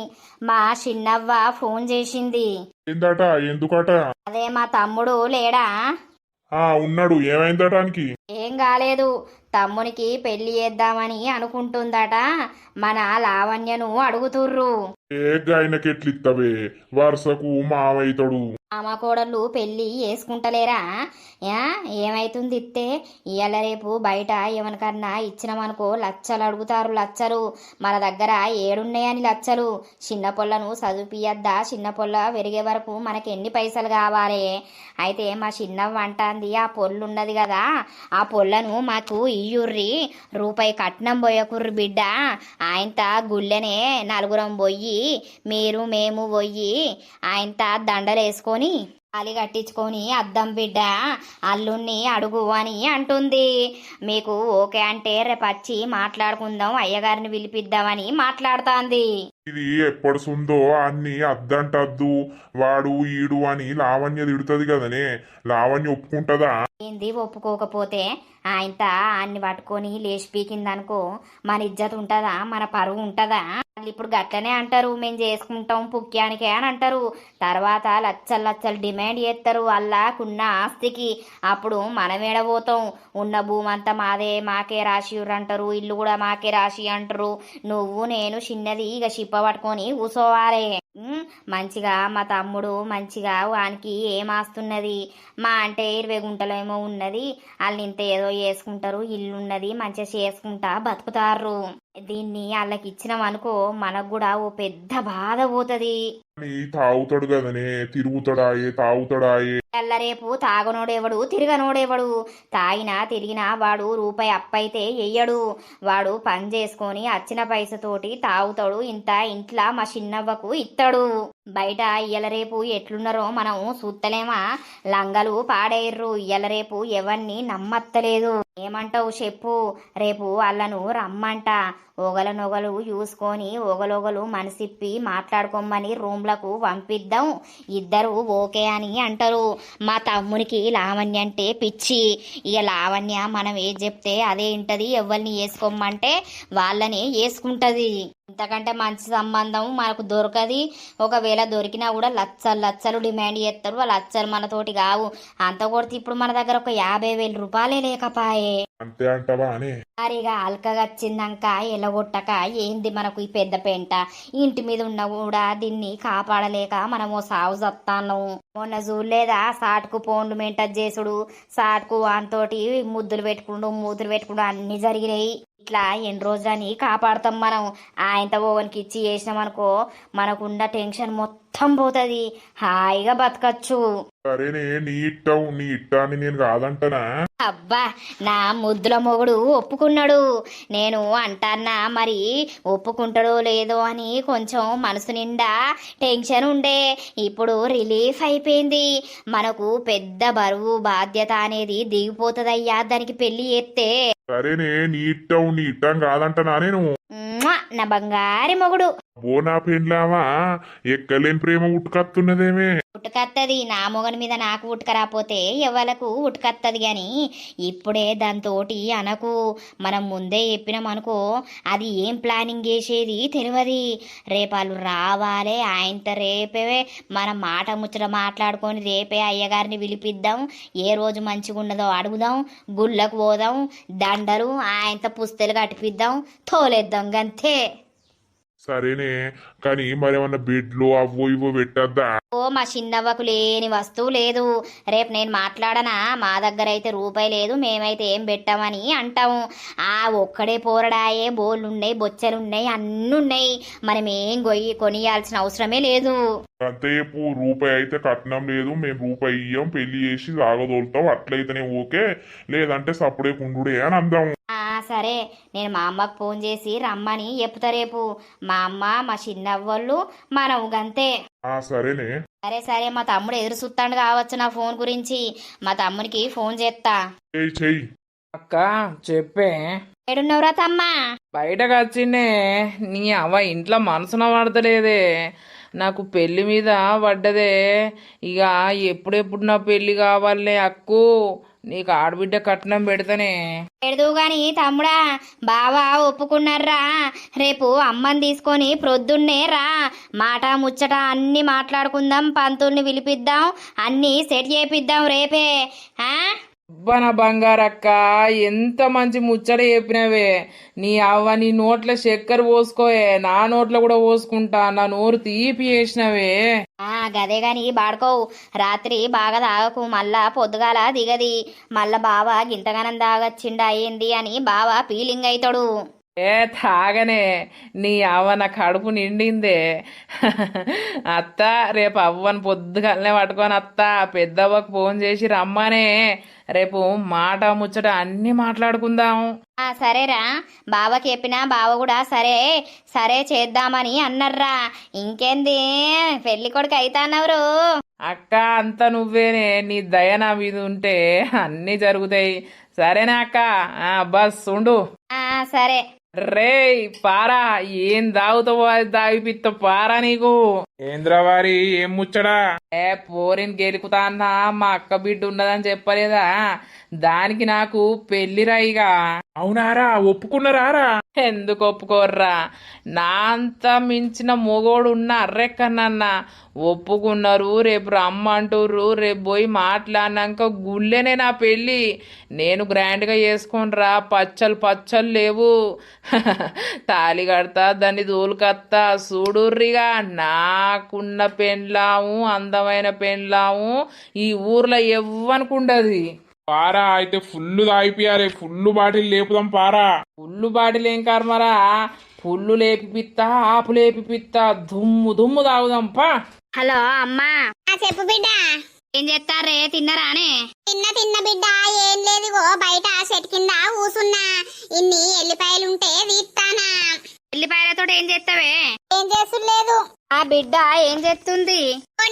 మా చిన్నవ్వ ఫోన్ చేసింది. ఏందట? ఎందుకట? అదే మా తమ్ముడు లేడా? ఉన్నాడు. ఏమైందటానికి? ఏం కాలేదు, తమ్మునికి పెళ్లి చేద్దామని అనుకుంటుందట. మన లావణ్యను అడుగుతుర్రు. ఏ గాయనకి ఎట్లిత్తవే, వరుసకు మావైతడు. మామ కోడళ్ళు పెళ్లి వేసుకుంటలేరా? ఏమైతుంది ఇత్తే? ఇయ్యాల రేపు బయట ఎవరికన్నా ఇచ్చినామనుకో లచ్చలు అడుగుతారు, లచ్చలు. మన దగ్గర ఏడున్నాయని లచ్చలు. చిన్న పొల్లను చదువుపియద్దా? చిన్న పొల్ల పెరిగే వరకు మనకి ఎన్ని పైసలు కావాలి? అయితే మా చిన్నవ్వ అంటాంది, ఆ పొల్లున్నది కదా, ఆ పొల్లను మాకు ఇయ్యుర్రి, రూపాయి కట్నం పోయకుర్రి బిడ్డ. ఆయనత గుళ్ళెనే నలుగురం పోయి, మీరు మేము పోయి ఆయనత దండలేసుకొని తాళి కట్టించుకొని అద్దం బిడ్డ అల్లుణ్ణి అడుగు అని అంటుంది. మీకు ఓకే అంటే రేపు వచ్చి మాట్లాడుకుందాం, అయ్యగారిని పిలిపిద్దామని మాట్లాడుతాంది. ఇది ఎప్పడుసుందో అన్ని అద్దంటద్దు వాడు ఈడు అని లావణ్య తిడుతుంది కదనే. లావణ్య ఒప్పుకుంటదా? ఏంది ఒప్పుకోకపోతే? ఆయనత అన్ని పట్టుకొని లేచి పీకిందనుకో మన ఇజ్జత్ ఉంటుందా, మన పరువు ఉంటుందా? వాళ్ళు ఇప్పుడు గట్లనే అంటారు, మేము చేసుకుంటాం పుక్యానికే అని అంటారు. తర్వాత లచ్చలు లచ్చలు డిమాండ్ చేస్తారు అల్లాకున్న ఆస్తికి. అప్పుడు మనం ఏడబోతాం? ఉన్న భూమి అంతా మాదే, మాకే రాసి అంటారు, ఇల్లు కూడా మాకే రాసి అంటారు. నువ్వు నేను చిన్నది ఇక చిప్ప పట్టుకొని కూసోవాలి. మంచిగా మా తమ్ముడు మంచిగా వానికి ఏమాస్తున్నది, మా అంటే 20 గుంటలేమో ఉన్నది, వాళ్ళు ఇంత ఏదో చేసుకుంటారు, ఇల్లు ఉన్నది, మంచిగా చేసుకుంటా బతుకుతారు. దీన్ని వాళ్ళకి ఇచ్చినాం అనుకో మనకు కూడా ఓ పెద్ద బాధ పోతుంది. తాగుతాడు కదనే, తిరుగుతాడాయే, తాగుతాడాయే. రేపు తాగనోడేవాడు తిరగనోడేవాడు. తాగినా తిరిగినా వాడు రూపాయి అప్పైతే వెయ్యడు. వాడు పని చేసుకొని వచ్చిన పైసతోటి తాగుతాడు, ఇంత ఇంట్లో మా చిన్నవ్వకు ఇస్తాడు. బయట ఇయ్యల రేపు ఎట్లున్నారో మనం చూస్తలేమా? లంగలు పాడేర్రు, ఇయ్యల రేపు ఎవరిని నమ్మత్తలేదు. ఏమంటావు చెప్పు? రేపు వాళ్ళను రమ్మంట, ఒగలనొగలు చూసుకొని ఒగలొగలు మనసిప్పి మాట్లాడుకోమని రూమ్లకు పంపిద్దాం. ఇద్దరు ఓకే అని అంటారు. మా తమ్మునికి లావణ్య అంటే పిచ్చి. ఇక లావణ్య మనం ఏది చెప్తే అదే ఇంటది, ఎవరిని వేసుకోమంటే వాళ్ళని వేసుకుంటది. ఇంతకంటే మంచి సంబంధం మనకు దొరకది. ఒకవేళ దొరికినా కూడా లచ్చలు లచ్చలు డిమాండ్ చేస్తారు. ఆ లచ్చలు మనతోటి కావు. అంత కొడితే ఇప్పుడు మన దగ్గర ఒక 50,000 రూపాయలే లేకపాయే. అంతే అంటవా అని? మరిగా అల్కగచ్చిందాక ఎలగొట్టక ఏంది మనకు ఈ పెద్ద పెంట? ఇంటి మీద ఉన్న కూడా దీన్ని కాపాడలేక మనము సాగు చత్తాను. మొన్న చూడలేదా సాటుకు పోండు మెంటజ్ చేసుడు, సాటుకు వానితోటి ముద్దులు పెట్టుకుంటూ మూతులు పెట్టుకుంటూ అన్ని జరిగినాయి. ఇట్లా ఎన్ని రోజులని కాపాడుతాం మనం? ఆయనతో ఓవనికి ఇచ్చి చేసినామనుకో మనకున్న టెన్షన్ మొత్తం పోతుంది, హాయిగా బతకచ్చు. సరేనే, నీ ఇట్టాన్ని నేను కాదంటనా? అబ్బా, నా ముద్దుల మొగుడు ఒప్పుకున్నాడు. నేను అంటాన్నా మరి ఒప్పుకుంటాడో లేదో అని కొంచెం మనసు నిండా టెన్షన్ ఉండే. ఇప్పుడు రిలీఫ్ అయిపోయింది. మనకు పెద్ద బరువు బాధ్యత అనేది దిగిపోతుందయ్యా దానికి పెళ్లి చేస్తే. సరేనే, నీ ఇట్టం కాదంటనా నేను? నా బంగారి మొగుడు. బోనా పెండ్లావా ఎక్కలేని ప్రేమ ఉట్టుకత్తున్నదేమే. ఉట్టుకత్తది, నా మొగని మీద నాకు ఉట్టుకరాపోతే ఎవలకు ఉట్టుకత్తది. గాని ఇప్పుడే దాంతోటి అనకు. మనం ముందే చెప్పినాం అనుకో అది ఏం ప్లానింగ్ చేసేది తెలియదు. రేపాలు రావాలి, ఆయనతో రేపే మనం మాట ముచ్చట మాట్లాడుకొని రేపే అయ్యగారిని పిలిపిద్దాం. ఏ రోజు మంచిగా ఉన్నదో అడుగుదాం, గుళ్ళకు పోదాం, దండలు ఆయనతో పుస్తలు కట్టిపిద్దాం, తోలేద్దాం గంతే. సరేనే, కానీ మరేమన్నా బెడ్లు అవో ఇవో పెట్టద్దా? ఓ మా చిన్నవ్వకు లేని వస్తువు లేదు. రేపు నేను మాట్లాడనా? మా దగ్గర అయితే రూపాయి లేదు, మేమైతే ఏం పెట్టామని అంటాము. ఆ ఒక్కడే పోరడాయే, బోళ్ళున్నాయి, బొచ్చలున్నాయి, అన్నున్నాయి. మనం ఏం కొనియాల్సిన అవసరమే లేదు. అంతేపు రూపాయి అయితే కట్నం లేదు, మేము రూపాయి ఇయ్యం, పెళ్లి చేసి సాగదోలుతాం. అట్లయితేనే ఓకే, లేదంటే సప్పుడే కుండుడే అని అందాం. సరే, నేను మా అమ్మకు ఫోన్ చేసి రమ్మని చెప్తా రేపు. మా అమ్మ మా చిన్నవ్వళ్ళు మనం గంతే. సరేనే. సరే సరే, మా తమ్ముడు ఎదురు చూస్తాడు కావచ్చు నా ఫోన్ గురించి. మా తమ్మునికి ఫోన్ చేస్తా. చెయ్యి. అక్క చెప్పే. ఏడున్నవరా తమ్మా? బయటకు వచ్చిండే. నీ అవ్వ ఇంట్లో మనసున పడతలేదే, నాకు పెళ్లి మీద పడ్డదే. ఇక ఎప్పుడెప్పుడు నా పెళ్లి కావాలే అక్కు, నీకు ఆడబిడ్డ కట్నం పెడతానే. పెడదు గాని తమ్ముడా, బావా ఒప్పుకున్నారా? రేపు అమ్మని తీసుకొని ప్రొద్దున్నే రా, మాట ముచ్చట అన్ని మాట్లాడుకుందాం, పంతుల్ని పిలిపిద్దాం, అన్ని సెట్ చేపిద్దాం రేపే. నా బంగారక్క, ఎంత మంచి ముచ్చట చెప్పినవే. నీ అవ్వ నీ నోట్ల చక్కెర పోసుకోయే, నా నోట్లో కూడా పోసుకుంటా, నా నోరు తీపి చేసినవే. గదే గాని బాడుకోవు, రాత్రి బాగా తాగకు, మళ్ళా పొద్దుగాల దిగది. మళ్ళా బావ గింతగానం తాగచ్చిండా ఏంది అని బావ ఫీలింగ్ అవుతాడు. తాగనే, నీ అవ్వ నా కడుపు నిండిందే. అత్త రేపు అవ్వని పొద్దుగాలనే పట్టుకొని అత్త పెద్దవ్వకు ఫోన్ చేసి రమ్మనే, రేపు మాట ముచ్చట అన్ని మాట్లాడుకుందాం. సరేరా, బావకి చెప్పినా బావ కూడా సరే సరే చేద్దామని అన్నర్రా. ఇంకేంది, పెళ్లి కొడుకు అయితానవరు. అక్క అంత నువ్వేనే, నీ దయ నా మీద ఉంటే అన్నీ జరుగుతాయి. సరేనా అక్క? బస్ ఉండు. సరే. రేయ్ పారా, ఏం దాగుతావో అది దాగిపిత్త పారా నీకు. ఏంద్రవారి ఏం ముచ్చడా? పోరిని గెలుకుతా అన్నా, మా అక్క బిడ్డ ఉన్నదని చెప్పలేదా? దానికి నాకు పెళ్లిరా ఇక. అవునారా, ఒప్పుకున్నారా? ఎందుకు ఒప్పుకోర్రా, నా అంత మించిన మొగోడు ఉన్న అర్రెక్కనన్నా ఒప్పుకున్నారు. రేపు రమ్మంటుర్రు, రేపు పోయి మాట్లాడినాక గుళ్ళెనే నా పెళ్ళి. నేను గ్రాండ్గా చేసుకునిరా, పచ్చలు లేవు. తాళి కడతా, దాన్ని దూలుకత్తా, చూడుర్రిగా. నాకున్న పెండ్లాము, అందమైన పెండ్లాము ఈ ఊర్లో ఎవ్వనుకుండది. పారా అయితే ఫుల్ తాగిపియాలి, ఫుల్ బాటిల్ లేపుదాం పారా. ఫుల్లు బాటిల్ ఏం కర్మరా, ఫుల్లు లేపిపిత్తా, ఆపు లేపిపిత్తా, దుమ్ము తాగుదాం పా. హలో అమ్మా. చెప్పు బిడ్డ. ఏం చేస్తారే, తిన్నరానే? తిన్న బిడ్డ. ఏం లేదుగో బయట చెట్టు కింద కూసున్నా. ఇన్ని ఎల్లిపాయలుంటే తీస్తానా. ఎల్లిపాయలతో ఏం చేస్తావే? ఏం చేసులేదు. ఆ బిడ్డ ఏం చేస్తుంది?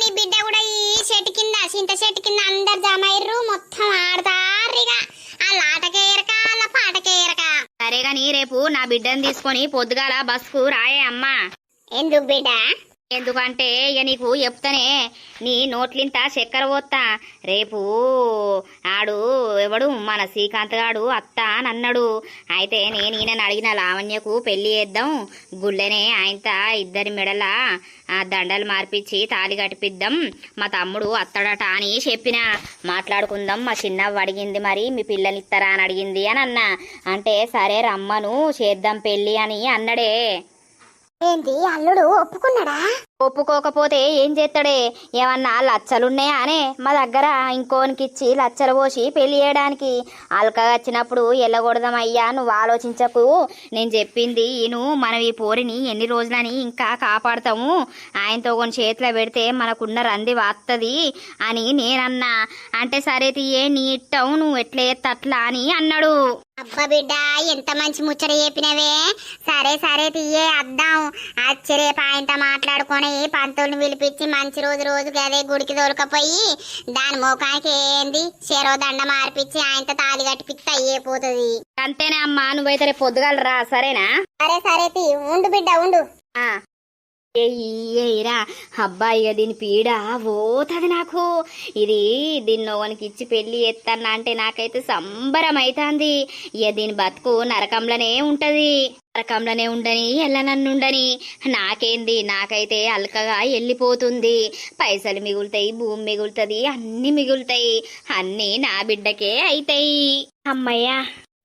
నీ బిడ్డ కూడా ఈ చెట్టు కింద, చింత చెట్టు కింద అందరు జమ అయ్యారు. మొత్తం ఆడతారిగా. ఆ లాటకే ఎరక, అలా పాటకే ఎరక. సరే గాని రేపు నా బిడ్డను తీసుకొని పొద్దుగాల బస్కు రాయే అమ్మా. ఎందుకు బిడ్డ? ఎందుకంటే ఇక నీకు చెప్తానే, నీ నోట్లింత చక్కెర పోత్తా. రేపు ఆడు ఎవడు మన శ్రీకాంత్ గాడు అత్త అని అన్నాడు. అయితే నేను ఈయనని అడిగిన, లావణ్యకు పెళ్లి చేద్దాం, గుళ్ళెనే ఆయనత ఇద్దరి మెడల ఆ దండలు మార్పించి తాళి కట్టిపిద్దాం, మా తమ్ముడు అత్తడట అని చెప్పిన. మాట్లాడుకుందాం, మా చిన్నవ్వ అడిగింది, మరి మీ పిల్లని ఇస్తారా అని అడిగింది అని అన్నా. అంటే సరే రమ్మను చేద్దాం పెళ్లి అని అన్నడే. ఏంటి అల్లుడు ఒప్పుకున్నాడా? ఒప్పుకోకపోతే ఏం చేస్తాడే? ఏమన్నా లచ్చలున్నాయా అనే మా దగ్గర? ఇంకోనికిచ్చి లచ్చలు పోసి పెళ్లి చేయడానికి. అల్కగా వచ్చినప్పుడు ఎల్లగొడదామయ్యా, నువ్వు ఆలోచించకు. నేను చెప్పింది మనం ఈ పోరిని ఎన్ని రోజులని ఇంకా కాపాడుతాము, ఆయనతో కొన్ని చేతిలో పెడితే మనకున్న రంది వాత్తది అని నేనన్నా. అంటే సరే తీయే, నీ ఇట్టం, నువ్వు ఎట్లా ఎత్త అట్లా అని అన్నాడు. అబ్బా బిడ్డ, ఎంత మంచి ముచ్చట చెప్పినవే. సరే తీయే అద్దాం. రేపు ఆయనతో మాట్లాడుకొని పంతుల్ని పిలిపించి మంచి రోజుకి అదే గుడికి దొరకపోయి దాని మోకానికి ఏంది చెరో దండ మార్పించి ఆయనతో తాళి కట్టిపిస్తే అయ్యేపోతుంది. అంతేనే అమ్మా, నువ్వైతే రేపు పొద్దుగలరా, సరేనా? సరే తీ, ఉండు బిడ్డ ఉండు. ఏయిరా అబ్బాయి, దీని పీడ పోతుంది నాకు. ఇది దీన్ని ఒకనికి ఇచ్చి పెళ్లి ఎత్తన్నా అంటే నాకైతే సంబరం అవుతుంది. ఇక దీని బతుకు నరకంలోనే ఉంటది. నరకంలోనే ఉండని, ఎల్లనన్నుండని. నాకేంది, నాకైతే అల్కగా వెళ్ళిపోతుంది. పైసలు మిగులుతాయి, భూమి మిగులుతుంది, అన్ని మిగులుతాయి. అన్నీ నా బిడ్డకే అయితాయి. అమ్మయ్యా,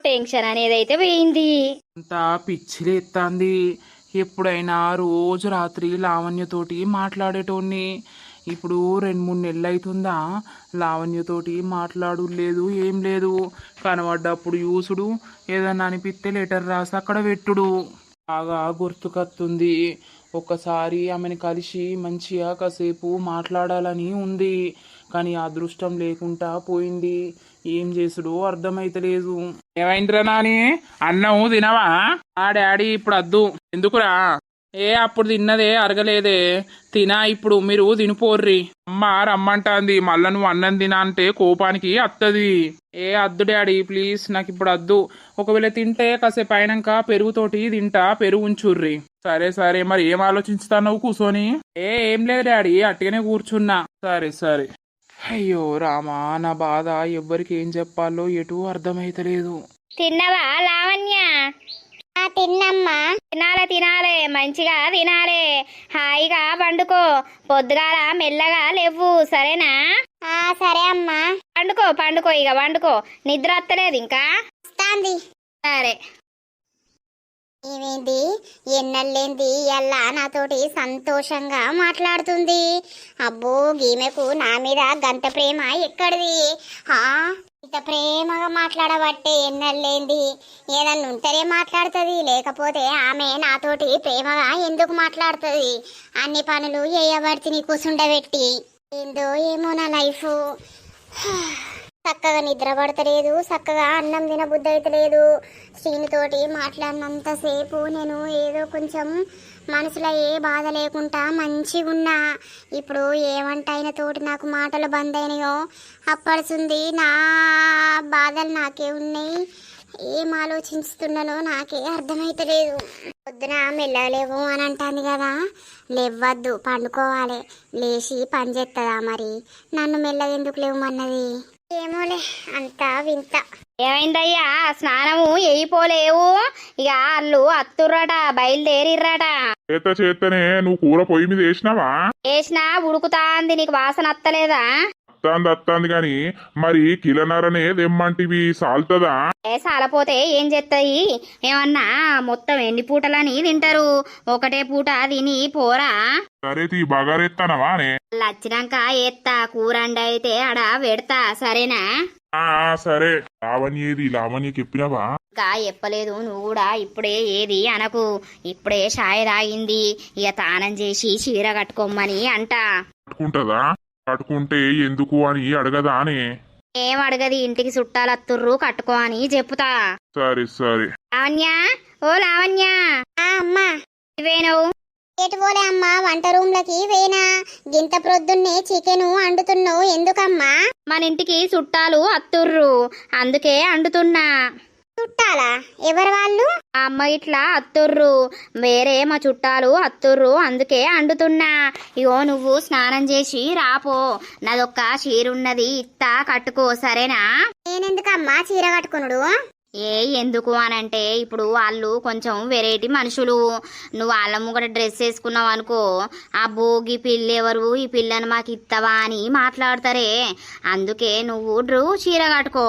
టెన్షన్ అనేది అయితే పోయింది. అంతా పిచ్చిలేత్తాంది. ఎప్పుడైనా రోజు రాత్రి లావణ్యతోటి మాట్లాడేటోన్ని. ఇప్పుడు 2-3 నెలలు అవుతుందా లావణ్యతోటి మాట్లాడు లేదు, ఏం లేదు. కనబడ్డప్పుడు యూసుడు, ఏదన్నా అనిపిస్తే లెటర్ రాసి అక్కడ పెట్టుడు. బాగా గుర్తుకొస్తుంది. ఒక్కసారి ఆమెను కలిసి మంచిగా కాసేపు మాట్లాడాలని ఉంది, కానీ అదృష్టం లేకుండా పోయింది. ఏం చేసుడో అర్థమైతలేదు. ఏమైందిరా నాని, అన్నం తినవా? డాడీ ఇప్పుడు అద్దు. ఎందుకురా? అప్పుడు తిన్నదే అరగలేదే, తినా ఇప్పుడు, మీరు తినిపోర్రి. అమ్మ రమ్మంటాంది, మళ్ళా నువ్వు అన్నం తినా అంటే కోపానికి అత్తది. అద్దు డాడీ ప్లీజ్, నాకు ఇప్పుడు అద్దు. ఒకవేళ తింటే కాసేపు అయినాక పెరుగుతోటి తింటా, పెరుగు ఉంచుర్రి. సరే, మరి ఏం ఆలోచిస్తావు కూర్చొని? ఏం లేదు డాడీ, అట్టుగానే కూర్చున్నా. సరే. అయ్యో రామా, నా బాధ ఎవ్వరికి ఏం చెప్పాలో ఎటు అర్థమైతలేదు. తిన్నవా లావణ్య? తిన్నమ్మా. తినాలే, మంచిగా తినాలే, హాయిగా పండుకో. పొద్దుగాల మెల్లగా లేవు, సరేనా? సరే అమ్మా. పండుకో ఇక వండుకో. నిద్ర వస్తలేదు ఇంకా? వస్తాంది. సరే. ఏమైంది, ఎన్నెళ్ళేంది ఎల్లా నాతోటి సంతోషంగా మాట్లాడుతుంది. అబ్బో, గీమెకు నా మీద గంత ప్రేమ ఎక్కడిది? ఇంత ప్రేమగా మాట్లాడబట్టే ఎన్నెళ్ళేంది. ఏదన్నా ఉంటేనే మాట్లాడుతుంది, లేకపోతే ఆమె నాతోటి ప్రేమగా ఎందుకు మాట్లాడుతుంది? అన్ని పనులు చేయబడితే కూసుండబెట్టి. ఏందో ఏమో నా లైఫ్. చక్కగా నిద్ర పడతలేదు, చక్కగా అన్నం తినబుద్ధి అయితే లేదు. శ్రీనితోటి మాట్లాడినంతసేపు నేను ఏదో కొంచెం మనసులో ఏ బాధ లేకుండా మంచిగా ఉన్నా. ఇప్పుడు ఏమంటే ఆయన తోటి నాకు మాటలు బంద్ అయినాయో అప్పడుతుంది నా బాధలు నాకే ఉన్నాయి. ఏం ఆలోచిస్తున్నానో నాకే అర్థమైతలేదు. పొద్దున మెల్లలేవు అని అంటాంది కదా, లేవద్దు పండుకోవాలి, లేచి పని చేస్తుందా మరి, నన్ను మెల్లగా ఎందుకు లేవమన్నది ఏమోలే, అంతా వింత. ఏమైందయ్యా స్నానము ఎయిపోలేవు ఇక వాళ్ళు అత్తుర్రట బయలుదేరిర్రట. చేతనే నువ్వు కూర పొయ్యి మీద వేసినావా? వేసినా ఉడుకుతాంది, నీకు వాసన అత్తలేదా? అత్తాంది గాని మరి కిలనరనే తెమ్మంటివి సాల్తదా? ఏ సాలపోతే ఏం చేస్తాయి, ఏమన్నా మొత్తం ఎన్ని పూటలని తింటారు, ఒకటే పూట తిని పోరా. సరే తీ బగారెత్తానవా అనే వచ్చినాక ఎత్తా, కూరండి అయితే ఆడ పెడతా సరేనా? సరే. లావణ్యకి చెప్పినావా? ఇంకా చెప్పలేదు, నువ్వు కూడా ఇప్పుడే ఏది అనకు, ఇప్పుడే షాయ తాగింది, ఇక తానం చేసి చీర కట్టుకోమని అంట. కట్టుకుంటదా? కట్టుకుంటే ఎందుకు అని అడగదా అనే? ఏం అడగది, ఇంటికి చుట్టాలు అత్తుర్రు కట్టుకో అని చెప్పుతా. సరే. లావణ్య, ఓ లావణ్య. అమ్మా ఇవేనవు ఎటు పోలే అమ్మా, వంట రూమ్ లకి వేనా. గింత ప్రొద్దున్నే చికెన్ వండుతున్నావు ఎందుకమ్మా? మన ఇంటికి చుట్టాలు అత్తుర్రు అందుకే అండుతున్నా. చుట్టాలా? ఎవరు వాళ్ళు? ఆ అమ్మ ఇట్లా అత్తుర్రు, వేరే మా చుట్టాలు అత్తుర్రు అందుకే అండుతున్నా. ఇగో నువ్వు స్నానం చేసి రాపో, నాదొక్క చీరున్నది ఇత్తా కట్టుకో సరేనా? నేనెందుకమ్మా చీర కట్టుకునుడు? ఎందుకు అనంటే ఇప్పుడు వాళ్ళు కొంచెం వెరైటీ మనుషులు, నువ్వు వాళ్ళ ముంగట డ్రెస్ వేసుకున్నావు అనుకో, అబ్బో ఈ పిల్ల ఎవరు, ఈ పిల్లని మాకు ఇత్తవా అని మాట్లాడతారే, అందుకే నువ్వు చీర కట్టుకో.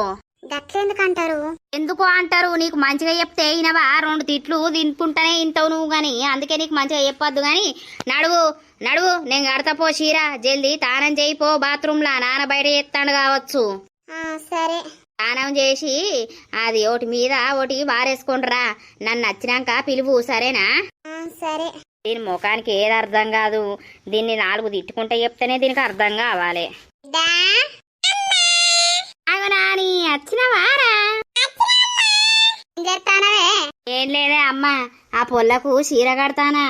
గట్లెందుకంటారు? ఎందుకు అంటారు, నీకు మంచిగా చెప్తే ఇనవా, 2 తిట్లు తినుకుంటానే ఇంతవు నువ్వు గాని, అందుకే నీకు మంచిగా చెప్పొద్దు గాని నడువు నేను కడతా పో చీర, జల్దీ తానం చేయిపో, బాత్రూంలా నాన్న బయట చేస్తాడు కావచ్చు. సరే. స్నానం చేసి అది ఒకటి మీద ఒకటి వారేసుకుంటరా, నన్ను నచ్చినాక పిలువు సరేనా? సరే. దీని ముఖానికి ఏది అర్థం కాదు, దీన్ని 4 తిట్టుకుంటే చెప్తేనే దీనికి అర్థం కావాలి. నాని వచ్చినవారా? ఏం లేదే అమ్మా, ఆ పొల్లకు చీర కడతానా.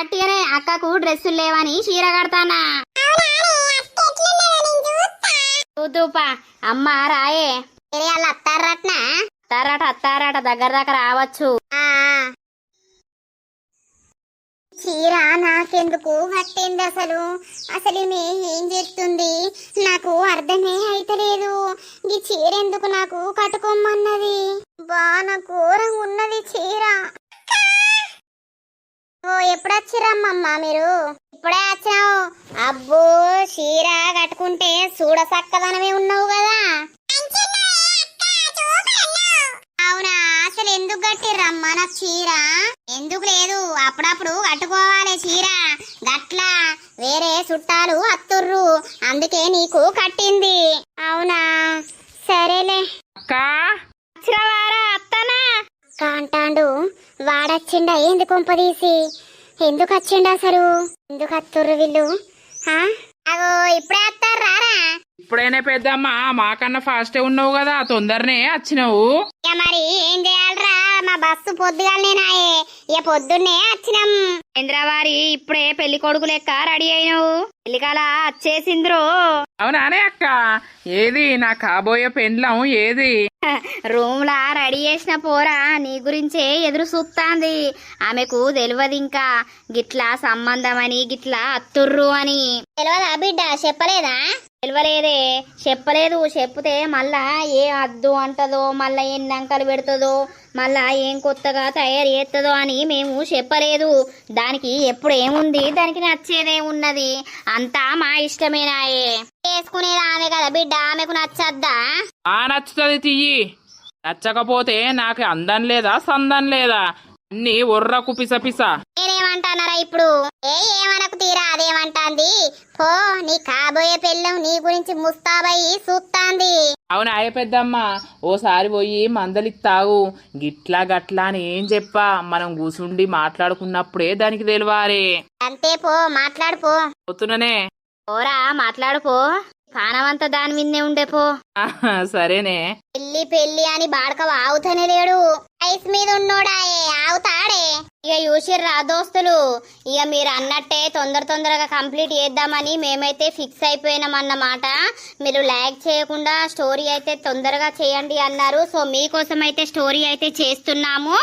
అట్టిగానే అక్కకు డ్రెస్సులు లేవని చీర కడతానా. చూపా అమ్మ రాయే. వాళ్ళు అత్తారట దగ్గర దాకా రావచ్చు. చీర నాకెందుకు కట్టింది అసలు ఈమె ఏం చేస్తుంది నాకు అర్థమే అయితలేదు. ఈ చీర ఎందుకు నాకు కట్టుకోమన్నది? బాగా ఘోరంగా ఉన్నది చీర. ఎప్పుడు వచ్చిరమ్మమ్మా మీరు? ఇప్పుడే వచ్చావు. అబ్బో చీర కట్టుకుంటే చూడ చక్కదనమే ఉన్నావు కదా. అవునా, అసలు ఎందుకు కట్టిర్రమ్మా నాకు చీర? ఎందుకు లేదు, అప్పుడప్పుడు కట్టుకోవాలి చీర. గట్లా వేరే చుట్టాలు అత్తుర్రు అందుకే నీకు కట్టింది. అవునా, సరేలే. అత్తనా అంటాండు వాడొచ్చిండా? ఎందుకు కొంపదీసి ఎందుకు వచ్చిండు అసలు? ఎందుకు అత్తుర్రు వీళ్ళు? అగో ఇప్పుడే వస్తారు రారా. ఇప్పుడైనా పెద్దమ్మా, మాకన్నా ఫాస్టే ఉన్నావు కదా, తొందరనే వచ్చినావు. ఇక మరి ఏం చేయాలరా, మా బస్సు పొద్దుగాలనేనాయే, ఇక పొద్దున్నే వచ్చినాం. ఇంద్రవారి ఇప్పుడే పెళ్లి కొడుకు లెక్క రెడీ అయినావు, పెళ్లికాల వచ్చేసింద్రో. అవునానే అక్క, ఏది నా కాబోయే పెండ్లం ఏది? రూమ్ లా రెడీ చేసిన పోరా నీ గురించే ఎదురు చూస్తాంది. ఆమెకు తెలియదు ఇంకా గిట్లా సంబంధం అని, గిట్లా అత్తుర్రు అని. తెలియదా బిడ్డ? చెప్పలేదా? తెలియలేదే, చెప్పలేదు. చెప్తే మళ్ళా ఏ అద్దు అంటదో, మళ్ళా ఎన్ని అంకలు పెడుతుందో, మళ్ళా ఏం కొత్తగా తయారు చేస్తుందో అని మేము చెప్పలేదు. దానికి ఎప్పుడు ఏముంది, దానికి నచ్చేదే ఉన్నది, అంతా మా ఇష్టమేనాయే. చేసుకునేది ఆమె కదా బిడ్డ, ఆమెకు నచ్చద్దా? నచ్చుతుంది తియ్యి, నచ్చకపోతే నాకు అందం లేదా సందం లేదా, అన్ని ఒర్రకు పిసపిస. నేనేమంటానరా ఇప్పుడు? ఏమనకు తీరా, అదేమంటాంది పో, నీ కాబోయే పెళ్ళం నీ గురించి ముస్తాబయ్యి చూస్తాంది. అవునా పెద్దమ్మ, ఓసారి పోయి మందలిత్తావు, గిట్లా గట్లా అని ఏం చెప్పా, మనం కూసుండి మాట్లాడుకున్నప్పుడే దానికి తెలివారే. అంతే పో, మాట్లాడుపో. పోతున్ననే. పోరా మాట్లాడుపో. కానవంతా దాని మీదనే ఉండే పో. సరేనే. పెళ్లి పెళ్లి అని బాడక ఆగుతానే లేడు. ఐస్ మీద ఉన్నోడాయే ఆగుతాడే. ఇక చూసిర్రా దోస్తులు, ఇక మీరు అన్నట్టే తొందరగా కంప్లీట్ చేద్దామని మేమైతే ఫిక్స్ అయిపోయినాం అన్నమాట. మీరు లైక్ చేయకుండా స్టోరీ అయితే తొందరగా చేయండి అన్నారు. సో మీకోసం అయితే స్టోరీ అయితే చేస్తున్నాము.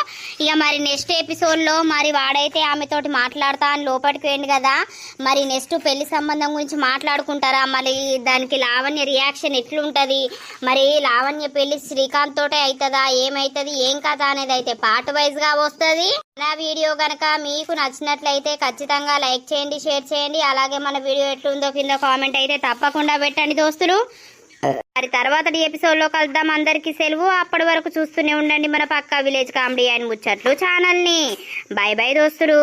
ఇక మరి నెక్స్ట్ ఎపిసోడ్లో మరి వాడైతే ఆమెతోటి మాట్లాడతా అని లోపలికి పోయింది కదా, మరి నెక్స్ట్ పెళ్లి సంబంధం గురించి మాట్లాడుకుంటారా, మరి దానికి లావణ్య రియాక్షన్ ఎట్లుంటది, మరి లావణ్య పెళ్లి శ్రీకాంత్ తోటే అవుతుందా, ఏమైతుంది ఏం కథ అనేది అయితే పార్ట్ వైజ్ గా వస్తుంది. నా వీడియో గనక మీకు నచ్చినట్లయితే ఖచ్చితంగా లైక్ చేయండి, షేర్ చేయండి. అలాగే మన వీడియో ఎట్లుందో కింద కామెంట్ అయితే తప్పకుండా పెట్టండి దోస్తులు. మరి తర్వాతటి ఎపిసోడ్ లో కలుద్దాం. అందరికీ సెలవు. అప్పటి వరకు చూస్తూనే ఉండండి మన పక్కా విలేజ్ కామెడీ అండ్ ముచ్చట్లు ఛానల్ ని. బై బై దోస్తులు.